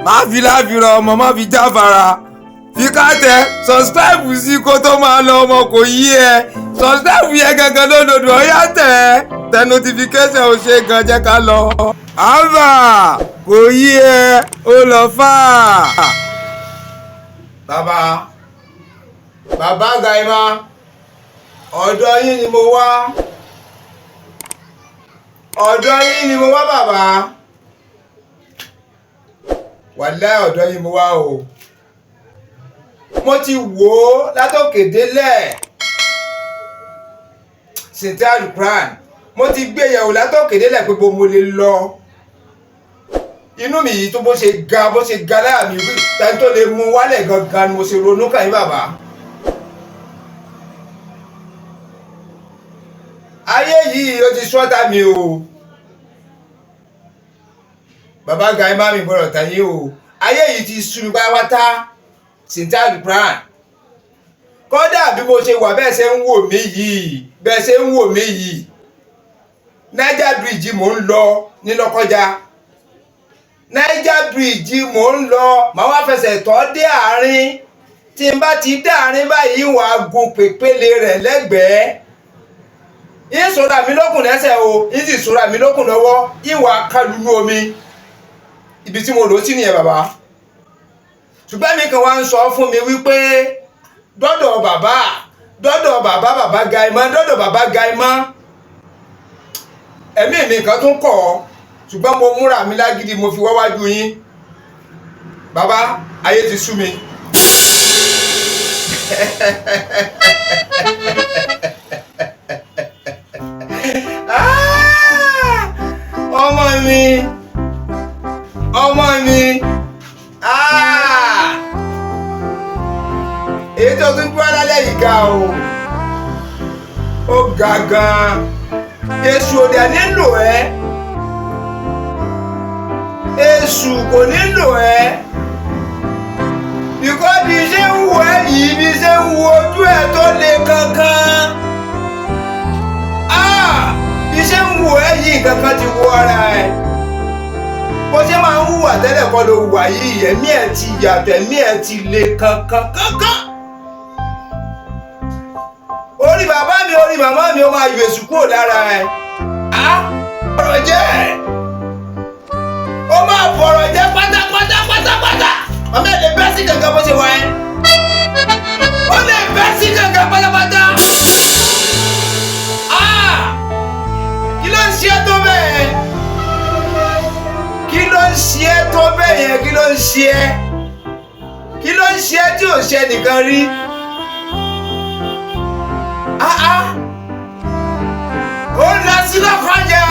má fi láfìrà ọmọ má fi jáfara fi ká tẹ subscribe sí kó tó máa lọ ọmọ kò yí ẹ subscribe yẹn gangan lódodo ọyá tẹ notification ò ṣe gan jẹ́ ká lọ. àbà kò yí ẹ ó lọ fà. bàbá Gaima ọ̀dọ̀ yín ni mo wá bàbá wàláhì ọ̀dọ̀ yín mo wá o. mo ti wò ó látòkè délẹ̀ sèǹtẹ́rì pran mo ti gbé yẹ̀wò látòkè délẹ̀ pé mo lè lọ inú mi yìí tó bó ṣe ga láyà mi rí tẹ́ni tó lè mú wálẹ̀ gangan ni mo ṣe ronú kàn yín bàbá. ayé yìí ó ti sọ́ta mi o bàbá Gaima mi gbọ́dọ̀ tàn yín o ayé yìí ti sú mi pátápátá sèǹtẹ́rì pran kódà bí mo ṣe wà bẹ́ẹ̀ ṣe ń wò mí yìí Niger bridge mò ń lọ ní Lọ́kọ́jà Niger bridge mò ń lọ màá wá fẹsẹ̀ tọ́ dé àárín tí n bá ti dé àárín báyìí wà á gun pèpele rẹ̀ lẹ́gbẹ̀ẹ́ yín sọ̀rọ̀ mi lókun lẹ́sẹ̀ o yín sì sọ̀rọ̀ mi lókun lọ́wọ́ yín wà á kálu ní omi ibi tí mo lò sí nìyẹn bàbá ṣùgbọ́n mi kan wá ń sọ fún mi wípé dọ́dọ̀ bàbá Gaima ẹ̀mí mi kan tún kọ̀ ọ́ ṣùgbọ́n mo múra mi lágídí mo fi wáwájú yín bàbá ayé ti sú mi. ọmọ mi èyí tó tún gbọ́ lálẹ́ yìí ga o ó ga gan-an èṣù ò dẹ̀ nílò ẹ́ èṣù kò nílò ẹ́ bíkọ́ bí ṣe ń wo ẹ́ yìí bí ṣe ń wo ojú ẹ̀ tó le kankan bí ṣe ń wo ẹ́ yìí kankan ti wo ara ẹ̀ bó ṣe máa ń hùwà tẹ́lẹ̀ kọ́ ló hùwà yìí ẹ̀mí ẹ̀ ti yàtọ̀ ẹ̀mí ẹ̀ ti le kankan. orí bàbá mi orí màmá mi ó máa yọ èṣù kúrò lára ẹ̀ ọ̀rọ̀ jẹ́ ó máa fọ̀rọ̀ jẹ́ pátápátá ọmọ ẹ̀ lè bẹ́ sí gangan bó ṣe wà ẹ́ ó lè bẹ́ sí gangan pátápátá kí ló ń ṣe é tó bẹ́ẹ̀ kí ló ń ṣe é tó bẹ́ẹ̀ yẹn kí ló ń ṣe é tí ò ṣe nìkan rí ó ń lọ sí Lọ́kọ́jà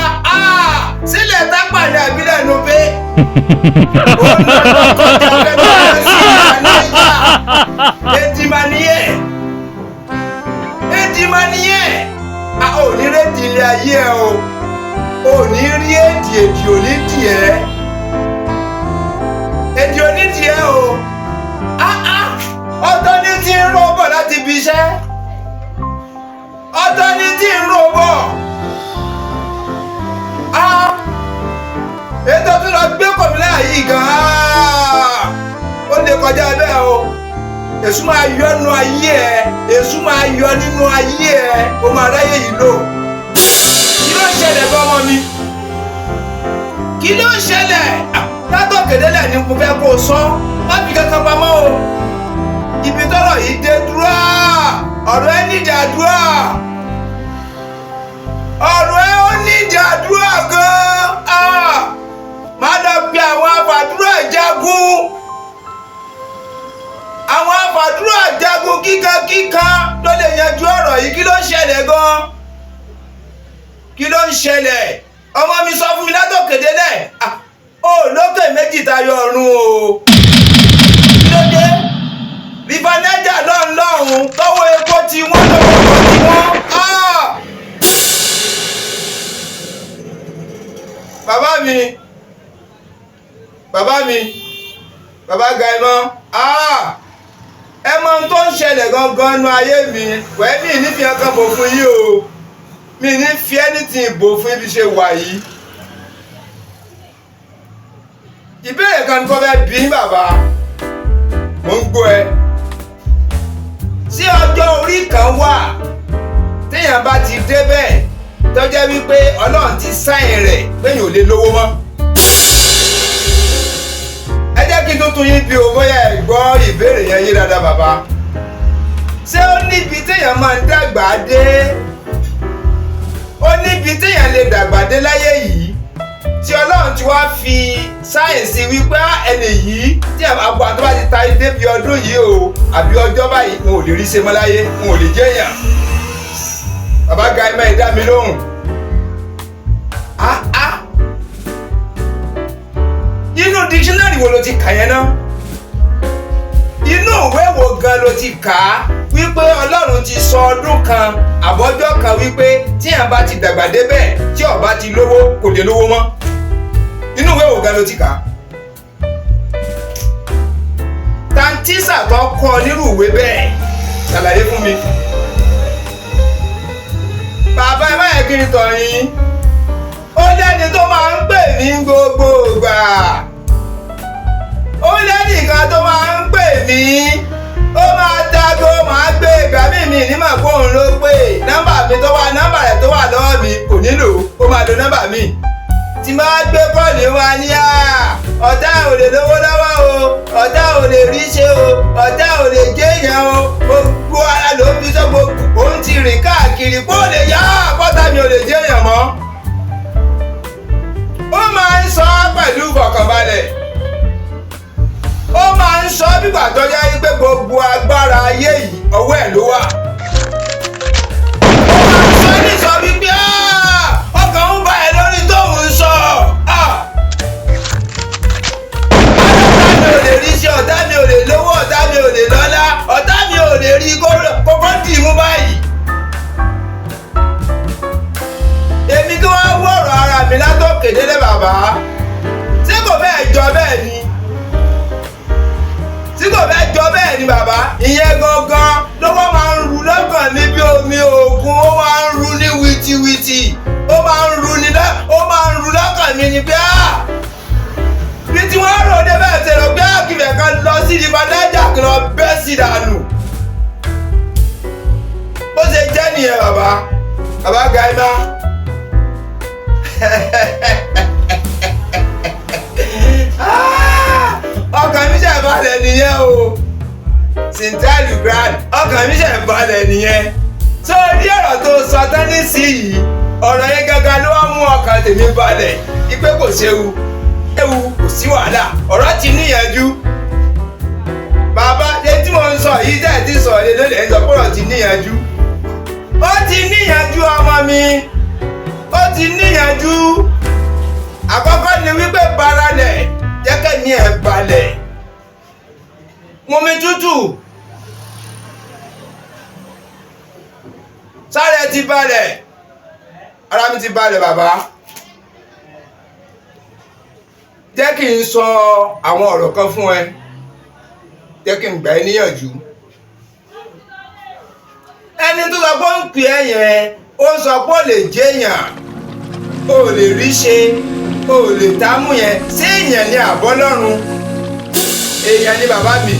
sílẹ̀ tápàdé àbílẹ̀ ló pé ó ń lọ Lọ́kọ́jà lẹ́gbẹ̀ẹ́ sí ìyá èdìmánìyẹ ò ní rédìí ilé ayé ẹ o ò ní rí èdì onídìí ẹ èdì onídìí ẹ o ọ̀tọ̀ ni tí ń rò bọ̀ láti ibi iṣẹ́ ọ̀tọ̀ ni tí ń rò bọ̀ ètò tó lọ gbé kòmílà yìí gan-an ó lè kọjá bẹ́ẹ̀ o èṣù máa yọ nínú ayé ẹ èṣù máa yọ nínú ayé ẹ o máa ráyè yìí lò kí ló ń ṣẹlẹ̀ bọ́mọ mi kí ló ń ṣẹlẹ̀ látọ̀kẹ́dẹ́lẹ̀ ni mo fẹ́ kó o sọ má fi kankan pamọ́ o ibi tọ́rọ̀ yìí dé dúró ọ̀rọ̀ ẹ nídìí àdúrà ọ̀rọ̀ ẹ ó nídìí àdúrà gan-an máa lọ pe àwọn afàdúrà jagun kíkan ló lè yanjú ọ̀rọ̀ yìí kí ló ń ṣẹlẹ̀ gan-an kí ló ń ṣẹlẹ̀ ọmọ mi sọ fún mi látòkèdélẹ̀ ó lókè méjì tayọ ọ̀run o kí ló dé river Niger lọ́hùn tọ́wọ́ epo tí wọ́n lọ́wọ́ tí wọ́n bàbá Gaima ẹ mọ ohun tó ń ṣẹlẹ̀ gangan nu ayé mi wẹ́ẹ́ mi nífi ọkàn bò fún yìí o mi ní fi anything bò fún ibi ṣe wà yìí ìbéèrè kan ní kò fẹ́ bí jẹ́ wípé Ọlọ́run ti sáìn rẹ̀ pé yóò lè lówó mọ́. ẹ jẹ́ kí n tuntun yín bí o bóyá ẹ gbọ́ ìbéèrè yẹn yé dáadáa bàbá. ṣé ó níbi téèyàn máa ń dàgbà dé? ó níbi téèyàn lè dàgbà dé láyé yìí tí Ọlọ́run ti wá fi sáyẹ̀nsì wípé ẹni yìí tí àgbà tó bá ti ta débi ọdún yìí o àbí ọjọ́ báyìí wọn ò lè rí ṣe mọ́ láyé, wọn ò lè jẹ́yàn. Bàbá ga ẹ máa dá mi lóhùn. Inú dictionary wo ló ti kà yẹn náà? Inú ìwé wo gan ló ti kà á wípé Ọlọ́run ti sọ ọdún kan àbọ́jọ́ kan wípé tí èèyàn bá ti dàgbà débẹ̀ tí ó bá ti lówó kò lè lówó mọ́? Inú ìwé wo gan ló ti kà á? Tantísà tó kọ nírú ìwé bẹ́ẹ̀ ṣàlàyé fún mi. Bàbá ẹ má yẹ kí n tọ̀ yín. Ó lẹ́ni tó máa ń pè mí gbogbo ìgbà. Ó lẹ́nìkan tó máa ń pè mí. Ó máa dágó máa gbé ìgbà mi ní màá fóun ló pè. Nọ́mbà rẹ̀ tó wà lọ́wọ́ mi kò nílò. Ó máa lo nọ́mbà mi. Tí máa gbé kọ́ọ̀lì wa ní ọ̀tá ò lè lówó lọ́wọ́ o, ọ̀tá ò lè rí ṣe o, ọ̀tá ò lè jẹ́yàn o, gbogbo ara ló fi sọ gbogbo òun ti rìn káàkiri kó lè yá àpọ́tà mi ò lè jẹ́yàn mọ́. Ó máa ń sọ pẹ̀lú ìfọ̀kànbalẹ̀. Ó máa ń sọ bígbà tó jẹ́ wípé gbogbo agbára ayé yìí ọwọ́ ẹ̀ ló wà. Ó máa ń sọ ní sọ wípé ọkàn ń bá ẹ lórí tóun sọ. Ọ̀tá mi ò lè rí ṣe, ọ̀tá mi ò lè lówó, ọ̀tá mi ò lè lọ́lá, ọ̀tá mi ò lè rí kókó dì mú báyìí. Èmi kí wọ́n wọ̀rọ̀ ara mi látòkè délé bàbá. Ṣé kò fẹ́ jọ bẹ́ẹ̀ ni? Tí kò fẹ́ jọ bẹ́ẹ̀ ni bàbá, ìyẹn gangan lọ́wọ́ máa ń ru lọ́kàn mi bí omi òkun, ó máa ń ru ní wìtìwìtì, ó máa ń ru lọ́kàn mi ni pé bí tí wọ́n rò dé bẹ́ẹ̀ ṣe rò pé àkìfẹ́ kan lọ sí ìbàdájà kan lọ bẹ́ sí dànù. Bó ṣe jẹ́ nìyẹn bàbá Gaima. Ọkàn mi ṣe balẹ̀ nìyẹn o. Sintalu grand ọkàn mi ṣe balẹ̀ nìyẹn. Tó rí ọ̀rọ̀ tó sọ tán nísìnyí, ọ̀rọ̀ yẹn gangan ló wá mú ọkàn tèmi balẹ̀. Ipe kò séwu, kò sí wàhálà, ọ̀rọ̀ ti níyànjú. Bàbá ṣe tí mo ń sọ yìí tẹ̀ ti sọ lé lónìí ẹ̀ ń sọ pé ọ̀rọ̀ ti níyànjú. Ó ti níyànjú ọmọ mi, ó ti níyànjú. Àkọ́kọ́ ni wípé baralẹ̀ jẹ́kẹ́ ní ẹ̀ balẹ̀. Mumi tútù. Sáré ti balẹ̀. Ara mi ti balẹ̀ bàbá. Jẹ́ kí n sọ àwọn ọ̀rọ̀ kan fún ẹ. Jẹ́ kí n gbà ẹ́ níyànjú. Ẹni tó sọ pé ó ń pè ẹ́ yẹn, ó sọ pé ó lè jẹ́yàn, ó lè rí ṣe, ó lè támú yẹn. Ṣé èèyàn ni àbọ́lọ́run? Èèyàn ni bàbá mi.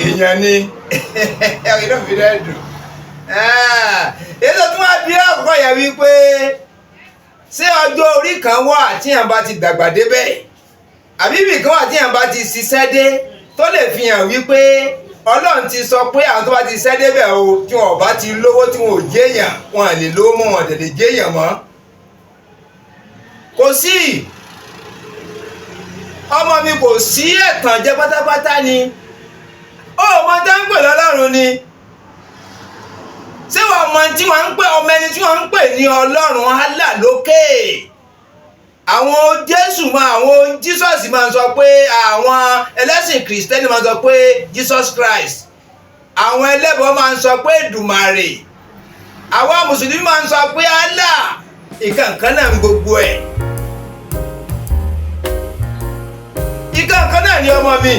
Èèyàn ni. Inú mi rẹ̀ dùn. Èso tí wọ́n bí àkọ́kọ́ yẹn wípé ṣé ọjọ́ orí kan wà tí èèyàn bá ti dàgbà débẹ̀? Àbí ibì kan wà tí èèyàn bá ti ṣiṣẹ́ dé tó lè fi hàn wípé Ọlọ́run ti sọ pé àwọn tó bá ti ṣiṣẹ́ débẹ̀ o tí wọn bá ti lówó tí wọn ò jẹ́yàn, wọn lè lówó mọ́, wọn lè jẹ́yàn mọ́? Kò sí. Ọmọ mi kò sí ẹ̀tàn jẹ pátápátá ni. Ó mọ tá ń pè lọ́lọ́run ni. Ṣé wọ́n mọ tí wọ́n ń pè ọmọ ẹni tí wọ́n ń pè ní Ọlọ́run Allah lókè? Àwọn Jésù àwọn Jesus máa ń sọ pé, àwọn ẹlẹ́sìn Kristẹni máa ń sọ pé Jesus Christ. Àwọn ẹlẹ́bọ máa ń sọ pé Èdùmàrè. Àwọn Mùsùlùmí máa ń sọ pé Allah. Ìkànkan náà ń gbogbo ẹ̀. Ìkànkan náà ni ọmọ mi.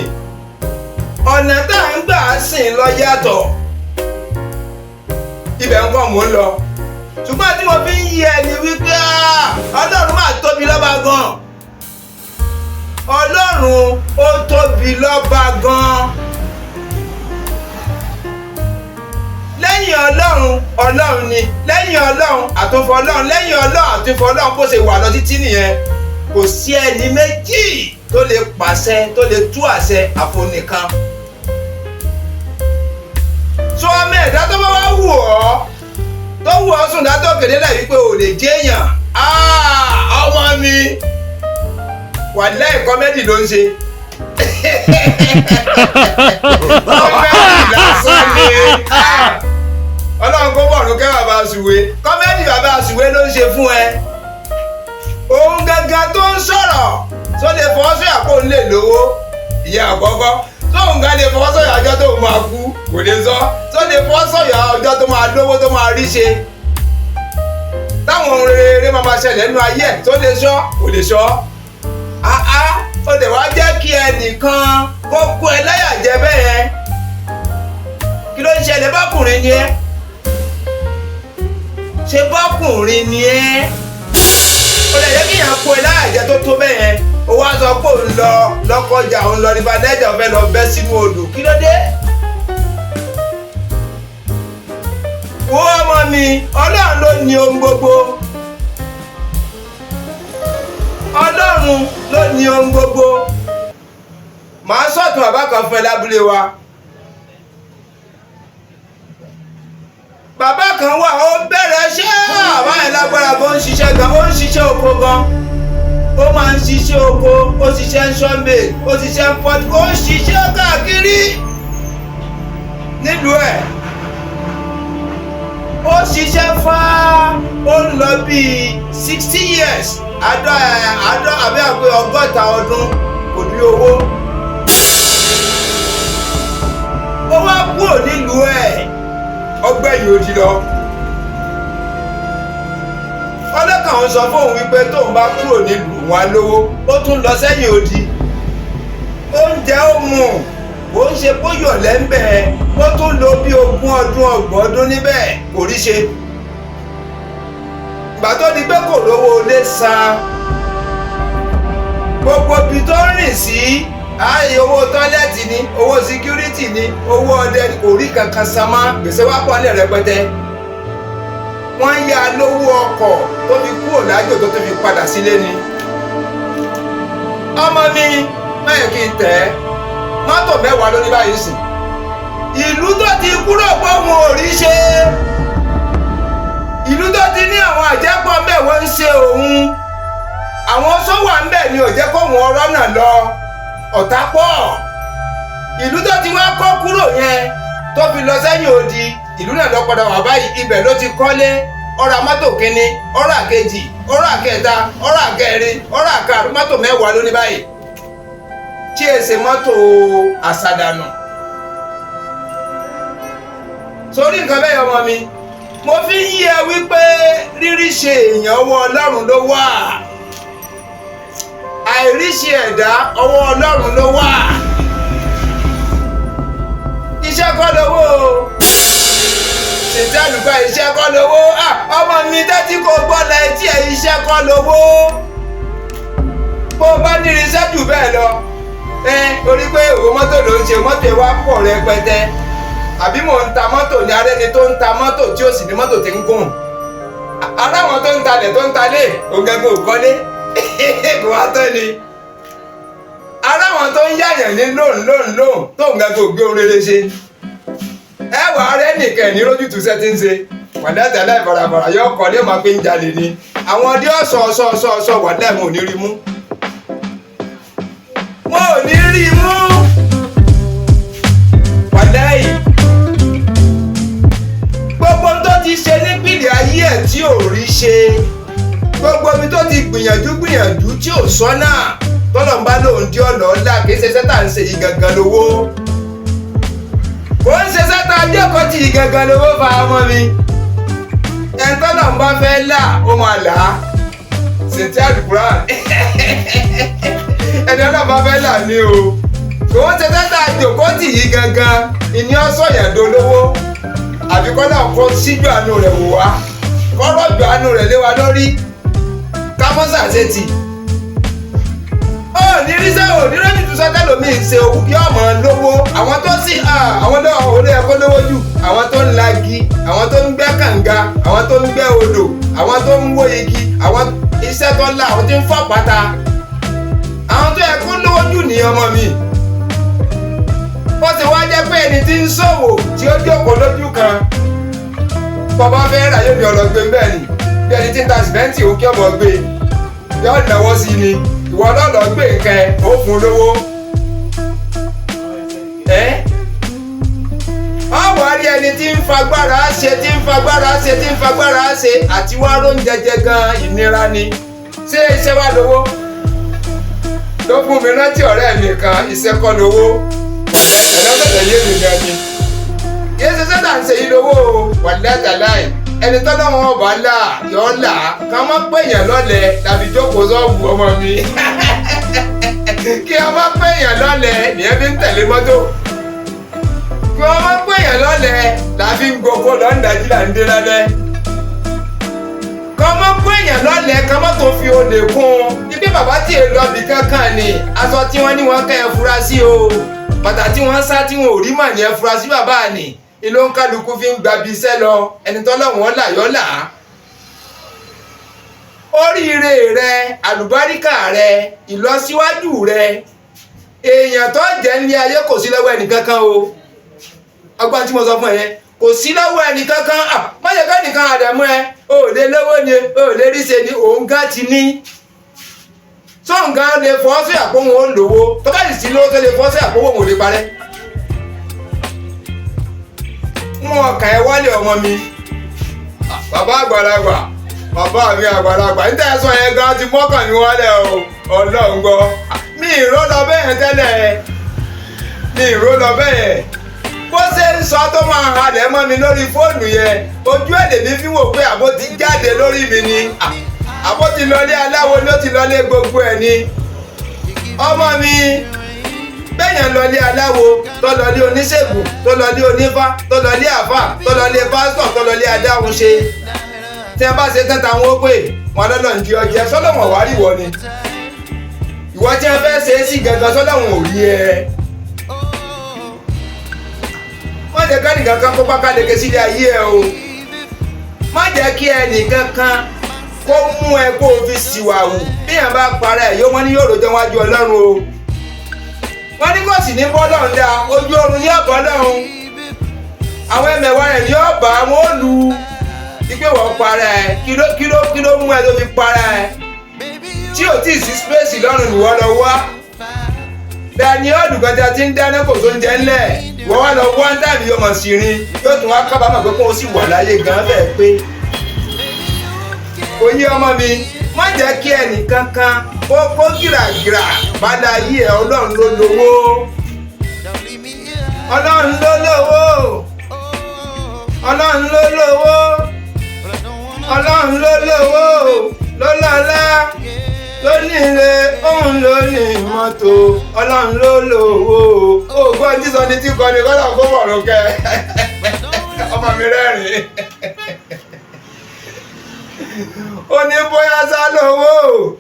Ọ̀nà tá à ń gbà sìn lọ yàtọ̀. Ibẹ̀ ń kọ́ mò ń lọ. Ṣùgbọ́n tí mo fi ń yí ẹni wípé Ọlọ́run máa tóbi lọ́ba gan. Ọlọ́run ó tóbi lọ́ba gan. Lẹ́yìn lẹ́yìn Ọlọ́run ni lẹ́yìn Ọlọ́run àtúnfọ́ Ọlọ́run lẹ́yìn Ọlọ́run àtúnfọ́ Ọlọ́run bó ṣe wà lọ títí nìyẹn kò sí ẹni méjì tó lè pàṣẹ tó lè tú àṣẹ àfonìkan. sọ ọmọ ẹ̀dá tó bá wá wù ọ́ sùn dátọ́ kéde láì wípé ò lè jẹ́yàn ọmọ mi wàláhì kọ́mẹ́dì ló ń ṣe. kọ́mẹ́dì lásán ni Ọlọ́run kó bọ̀rùn kẹ́ bàbá àsùwé kọ́mẹ́dì bàbá àsùwé ló ń ṣe fún ẹ. òun gangan tó ń sọ̀rọ̀ tó lè fọwọ́ sọ̀yà kó ń lè lówó ìyẹn àkọ́kọ́ tóun gan lè fọwọ́ sọ̀yà ọjọ́ tó máa kú kò lè sọ tó lè fọwọ́ sọ̀yà ọjọ́ tó máa lówó tó máa rí ṣe táwọn ohun rere máa ṣẹlẹ̀ nínú ayé ẹ̀ tó lè sọ kò lè sọ. ó lè wá jẹ́ kí ẹnìkan kó kó ẹ láyà jẹ bẹ́ẹ̀ yẹn kí ló ń ṣẹlẹ̀ bọ́kùnrin ni ẹ́ ṣe bọ́kùnrin ni ẹ́ ó lè jẹ́ kí èèyàn kó ẹ láyà jẹ tó bẹ́ẹ̀ yẹn ó wá sọ pé òun lọ lọ́kọjà òun lọ nípa nẹ́jà fẹ́ lọ bẹ́ sínú odò kí ló dé. wo ọmọ mi Ọlọ́run ló ní ohun gbogbo Ọlọ́run ló ní ohun gbogbo. màá sọ̀tún bàbá kan fún ẹ lábúlé wa. bàbá kan wà ó bẹ̀rẹ̀ ṣẹ́ àbá ẹ̀ lágbára bó ń ṣiṣẹ́ gan ó ń ṣiṣẹ́ oko gan ó máa ń ṣiṣẹ́ oko ó ṣiṣẹ́ ń ṣọ́mbè ó ṣiṣẹ́ ń pọ́tù ó ń ṣiṣẹ́ káàkiri nílùú ẹ̀. ó ṣiṣẹ́ fá ó ń lọ bíi 60 years àbí àpé 100 ọdún kò rí owó. ó wá kúrò nílùú ẹ̀ ọgbẹ́yìn odi lọ. ọlọ́kàn ń sọ fóun wípé tóun bá kúrò nílùú wọn lówó ó tún lọ sẹ́yìn odi. oúnjẹ ó mú ó ń ṣe bóyọ̀ lẹ́ńbẹ̀ ó tún lò bí 20 ọdún 30 ọdún níbẹ̀ kò rí ṣe. ìgbà tó di pé kò lówó lé san gbogbo ibi tó ń rìn sí ààyè owó tọ́lẹ́tì ni owó síkírítì ni owó ọdẹ kò rí kankan san mọ́ gbèsè wá pọ̀ ní rẹpẹtẹ. wọ́n yá lówó ọkọ̀ tó fi kúrò lájò tó fi padà sílé ni. ọmọ mi máyẹ̀ kí n tẹ̀ ẹ́ mọ́tò 10 ló ní báyìí sìn. ìlú tó ti kúrò pé òun ò rí ṣe ìlú tó ti ní àwọn àjẹpọ̀ mẹ́wọ́ ń ṣe òun àwọn sọ́wọ́ à ń bẹ̀ ni ò jẹ́ kó wọn ọ̀rọ̀ náà lọ ọ̀tá pọ̀. ìlú tó ti wá kọ́ kúrò yẹn tó fi lọ sẹ́yìn odi ìlú náà lọ padà wà báyìí ibẹ̀ ló ti kọ́lé ó ra mọ́tò kínní ó ra kejì ó ra kẹta ó ra kẹrin ó ra karùn mọ́tò 10 ló ní báyìí tí èsè mọ́tò àsàdànù. sórí nǹkan bẹ́ẹ̀ ọmọ mi mo fi ń yí ẹ wípé rírí ṣe èèyàn ọwọ́ Ọlọ́run ló wà àìríṣe ẹ̀dá ọwọ́ Ọlọ́run ló wà. iṣẹ́ kọ́ lówó ṣètì àlùkò iṣẹ́ kọ́ lówó ọmọ mi tẹ́tí kò gbọ́dọ̀ etí ẹ̀ iṣẹ́ kọ́ lówó bó bá ní irinṣẹ́ jù bẹ́ẹ̀ lọ torí pé òwò mọ́tò ló ń ṣe mọ́tò wa pọ̀ rẹpẹtẹ àbí mò ń ta mọ́tò ní arẹ́ni tó ń ta mọ́tò tí ó sì ní mọ́tò tí ń gùn aláwọn tó ń talẹ̀ tó ń talé ògẹ́gùn òkọ́lé kò wá tán ni aláwọn tó ń yàyàn ní lóhùn tó ń gẹ́gùn ògbé oréré ṣe ẹwà rẹ nìkẹ́ ní lójútùú sẹ́ ti ń ṣe wàdàtà láì bàràbàrà yọ ọkọ̀ ní ọmọ pé ń jalè ni àwọn ọdí ọ̀sọ̀ wàdà wọn ò ní rí mú wọn ò ní rí mú wàdà yìí gbogbo tó ti ṣe nípìnlẹ̀ ayé ẹ̀ tí ò rí ṣe gbogbo ibi tó ti gbìyànjú tí ò sọ́nà tọ́lọ̀ ń bá lóun dí ọ̀nà ọ̀la kì í ṣe sẹ́tà ń ṣe yìí gangan lówó kò ń ṣe sẹ́tà ajẹ́kọ̀ọ́ tí yìí gangan lówó fa ọmọ mi ẹ̀ tọ́lọ̀ ń bá fẹ́ là ó máa là á ṣètì àdùkúrà ẹni ọlọ́ba fẹ́ là ní o kò ń ṣe sẹ́tà àjòkó tí yìí gangan ìní ọ̀sọ̀yàn dolówó àbíkọ́ náà kó síjú àánú rẹ̀ wò wá kọ́rọ̀ jù àánú rẹ̀ lé wa lórí kámọ́sà ṣe tì ó ní ríṣẹ́ ò ní lójútù sọ́tẹ́ lómi ṣe yóò mọ̀ lówó àwọn tó sì àwọn olè ẹ̀kọ́ lówó jù àwọn tó ń lagi àwọn tó ń gbẹ́ kànga àwọn tó ń gbẹ́ odò àwọn tó ń wó igi àwọn iṣẹ́ tó ń la àwọn tí ń fọ́ pátá àwọn tó ẹ̀kọ́ lówó jù ní ọmọ mi ó ti wá jẹ́ pé ẹni tí ń ṣòwò tí ó jókòó lójú kan bàbá fẹ́ rà yóò ní ọlọ́gbé bẹ́ẹ̀ ni bí ẹni tí ń ta sìmẹ́ǹtì ó kí ọmọ gbé yóò náwó sí ni ìwọ náà lọ gbé nǹkan ó fún lówó ọwọ́ àrí ẹni tí ń fagbára ṣe àti wá róúnjẹ jẹ gan ìnira ni ṣé iṣẹ́ wá lówó ló fún mi rántí ọ̀rẹ́ mi kan iṣẹ́ kọ́ lówó ẹ̀lọ́tẹ̀lẹ̀ yé mi gan ni yé ṣe sẹ́tà ń ṣe yí lówó wàlẹ́tàláì ẹni tọ́lọ́ wọn bá là yọ̀ là ká má pèèyàn lọ́lẹ̀ tàbí jókòó sọ́ọ̀bù ọmọ mi kí a má pèèyàn lọ́lẹ̀ nìyẹn fi ń tẹ̀lé mọ́tò kí wọ́n má pèèyàn lọ́lẹ̀ tàbí ń gbogbo lọ́ndàjì là ń dé lálẹ́ kọ́ má pèèyàn lọ́lẹ̀ ká má tó fi olè kún un ibi bàbá tí èlò ọbì kankan ni aṣọ tí wọ́n ní wọ́n kẹ́ ẹ fura sí o bàtà tí wọ́n sá tí wọn ò rí mà ní ẹ fura sí bàbá ni ìlú ń kálukú fi ń gbabi iṣẹ́ lọ ẹni tọ́lọ́wọ́n là yọ́ là á. oríire rẹ àlùbáríkà rẹ ìlọsíwájú rẹ èèyàn tó jẹ́ ní ayé kò sí lọ́wọ́ ẹnìkankan o ọgbọ́n tí mo sọ fún ẹ yẹn kò sí lọ́wọ́ ẹnìkankan má yẹ ká nìkan àdàmú ẹ o ò lè lówó ni o ò lè rí ṣe ni òun gá ti ní sóǹgá lè fọ́ sí àpòwọ̀n ó lówó tó bá sì sí lówó tó lè fọ́ sí àpòwọ̀n ò lè parẹ́. mú ọkàn ẹ wálé ọmọ mi bàbá àgbàlagbà bàbá mi àgbàlagbà níta ẹ̀sọ́ yẹn gan ti mọ́kàn mi wálé o ọlọ́run gbọ́ mi ìró lọ bẹ́ẹ̀ tẹ́lẹ̀ mi ìró lọ bẹ́ẹ̀ bó ṣe ń sọ tó máa halẹ̀ mọ́ mi lórí fóònù yẹn ojú ẹ̀ lèmi fi wò pé àbó ti jáde lórí mi ni àbó ti lọlé aláwo ló ti lọlé gbogbo ẹ̀ ni ọmọ mi bẹ́yàn lọlé aláwo tó lọlé oníṣègùn tó lọlé onífá tó lọlé àfà tó lọlé pásítọ̀ tó lọlé adáhùn ṣe tí a bá ṣe tán táwọn ó pè wọn lọ́nà ń di ọjẹ́ sọ́lọ́wọ̀n wá rí wọ ni ìwọ tí wọ́n fẹ́ ṣe é sí gangan sọ́lọ́wọ̀n ò rí ẹ. má jẹ́ ká nìkan kan kó pákáleke sílé ayé ẹ o má jẹ́ kí ẹnìkan kan kó mú ẹ kó o fi ṣìwàwù bí yàn bá para ẹ yóò wọ́n ní yóò rojọ́ wájú Ọlọ́run o wọ́n ní kò sì ní bọ́lọ́run dá ojú oorun ní ọ̀bọ́lọ́run àwọn ẹmẹ̀wá rẹ̀ ní ọ̀bà wọn ò lu wípé wọ́n para ẹ̀ kí ló mú ẹ tó fi para ẹ̀ tí ò tí ì sí spéèsì lọ́rùn ìwọ lọ wá dání ọ̀dùn kan tí a ti ń dáná kò tó ń jẹ ńlẹ̀ wọ́n wá lọ wá ń dàbí ọmọ sí rin yóò tún wá kábàámọ̀ pé kó o sì wà láyé gan bẹ́ẹ̀ pé oyè ọmọ mi má jẹ́ kí ẹnìkankan kó gìràgìrà padà yí ẹ Ọlọ́run ló lówó Ọlọ́run ló lówó Ọlọ́run ló lówó Ọlọ́run ló lówó ló lọ́lá ló nílé òun ló ní mọ́tò Ọlọ́run ló lówó ògbọ́n jísọ ní tí kọ́ni kọ́lá kó bọ̀rọ̀ kẹ́ ọmọ mi rẹ́rìn-ín ó ní bóyá sá lówó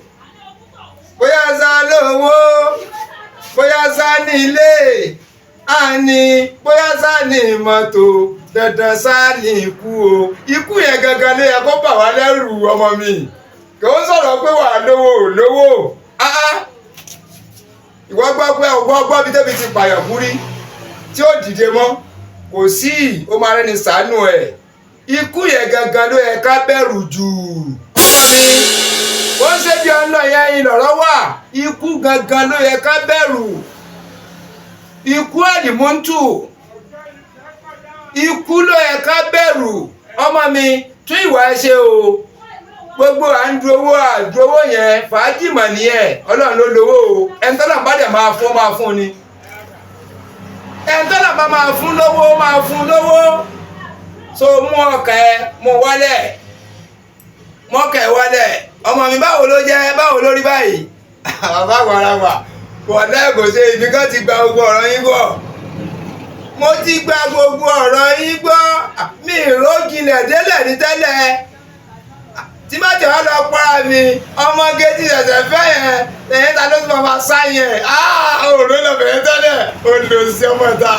bóyá sá lówó bóyá sá ní ilé àní bóyá sá ní mọ́tò dandan sá ní ikú o ikú yẹn gangan ló yẹ kó bà wá lẹ́rù ọmọ mi kò ń sọ̀rọ̀ pé wà lówó ìwọ gbọ́ bí tẹ́bi ti pààyàn kú rí tí ó dìde mọ́ kò sí ó máa rẹ́ni ṣàánú ẹ̀ ikú yẹn gangan ló yẹ ká bẹ̀rù jù ọmọ mi ó ń ṣe bí ọ̀nà yẹn ìlọ̀rọ̀ wà ikú gangan ló yẹ ká bẹ̀rù ikú àdìmúntù ikú ló yẹ ká bẹ̀rù ọmọ mi tún ìwà ẹ ṣe o gbogbo à ń dúró yẹn fàájì mà nìyẹn Ọlọ́run ló lówó o ẹni tọ́lá bá dẹ̀ máa fún ni ẹni tọ́lá bá máa fún lówó so mú ọkàn ẹ mú wálẹ̀ mọ́kàn ẹ wálẹ̀ ọmọ mi báwo ló jẹ́ báwo ló rí báyìí bàbá àgbàlagbà wọ̀n náà kò ṣe ibi kan ti gba gbogbo ọ̀rọ̀ yín gbọ́ mo ti gba gbogbo ọ̀rọ̀ yín gbọ́ mi ìrójìnlẹ̀ délẹ̀ ní tẹ́lẹ̀ tí má jẹ́ wá lọ para mi ọmọge tí ṣẹ̀ṣẹ̀ fẹ́ yẹn ẹ̀yìn ta ló tún máa sá yẹn òòrùn lọ́bẹ̀ yẹn tẹ́lẹ̀ olùsí ọmọ ìta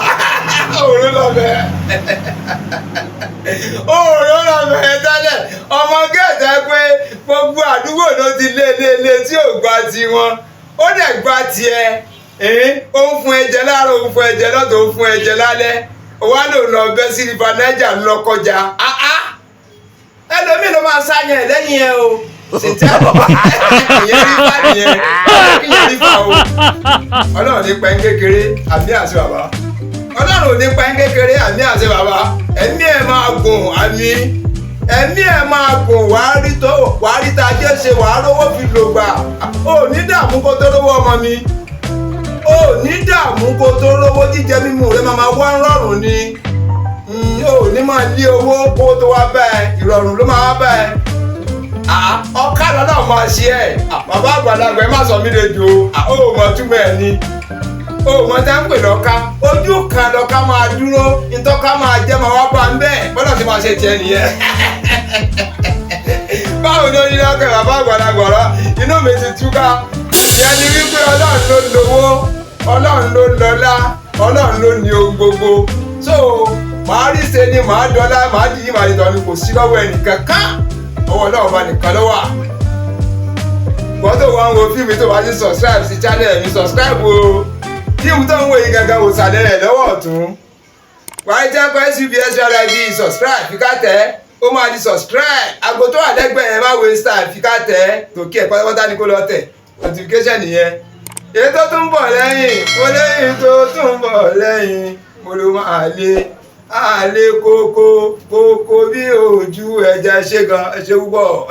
òòrùn lọ́bẹ̀ òòrùn lọ́bẹ̀ yẹn tẹ́lẹ̀ ọmọge ẹ̀jẹ̀ pé gbogbo àdúgbò ló ti lé tí ò gba tiwọn ó dẹ̀ gba tiẹ̀ ó ń fún ẹ̀jẹ̀ láàárọ̀ ó ń fún ẹ̀jẹ̀ lọ́tọ̀ ó ń fún ẹ̀jẹ̀ lálẹ́ òwá ló lọ bẹ́ sí river Niger lọ kọjá ẹlòmíì ló máa sáyẹn lẹ́yìn ẹ o Cynthia ìyẹn rí fà nìyẹn ìyẹn rí fà o Ọlọ́run ní pẹ́ ń kékeré àmì àti bàbá Ọlọ́run ní pẹ́ ń kékeré àmì àti bàbá ẹ̀mí ẹ̀ máa gùn àmì ẹ̀mí ẹ̀ máa gùn wàá rí ta jẹ́ ṣe wàá rówó fi lò gbà ó ní dààmú kó tó rówó ọmọ mi ó ní dààmú kó tó rówó jíjẹ mímu rẹ máa wá rọrùn ni ó ní máa lé owó kó tó wá bẹ́ẹ̀ ìrọ̀rùn ló máa wá bẹ́ẹ̀ ọ̀kadà náà máa ṣe ẹ̀ bàbá àgbàlagbà ẹ má sọ mí lejò ó mọ̀ túmọ̀ ẹ̀ ni ó mọ̀ tá ń pè lọ́ka ojú kan lọ́ka máa dúró ìtọ́ka máa jẹ́ máa wá bá ń bẹ́ẹ̀ bọ́dọ̀ tí máa ṣe tiẹ̀ nìyẹn báwo ló ní lọ́kẹ́ bàbá àgbàlagbà rọ inú mi ti túká ìyẹn ni wípé Ọlọ́run ló lówó Ọlọ́run ló lọ́lá Ọlọ́run ló ní ohun gbogbo so màá rí ṣe ni màá dọ́lá màá dìyí màá dìtọ́ ni kò sí lọ́wọ́ ẹnìkan kan ọwọ́ náà bá nìkan ló wà. Wọ́n tó wá ń wo fíìmù tó bá ti subscribe sí channel mi subscribe o fíìmù tó ń wo yìí gangan wò sàlẹ̀ rẹ̀ lọ́wọ́ ọ̀tún. wàá jẹ́ pé CBS RIB subscribe fi ká tẹ̀ ó máa di subscribe aago tó wà lẹ́gbẹ̀ẹ́ yẹn má waste time fi ká tẹ̀ tòkí ẹ̀ pátápátá ní kó lọ tẹ̀ notification nìyẹn. èyí tó tún bọ̀ lẹ́yìn mo lẹ́yìn tó tún bọ̀ lẹ́yìn mo ló máa lé àlè kókó bí ojú ẹja ṣe gan ṣe púpọ̀.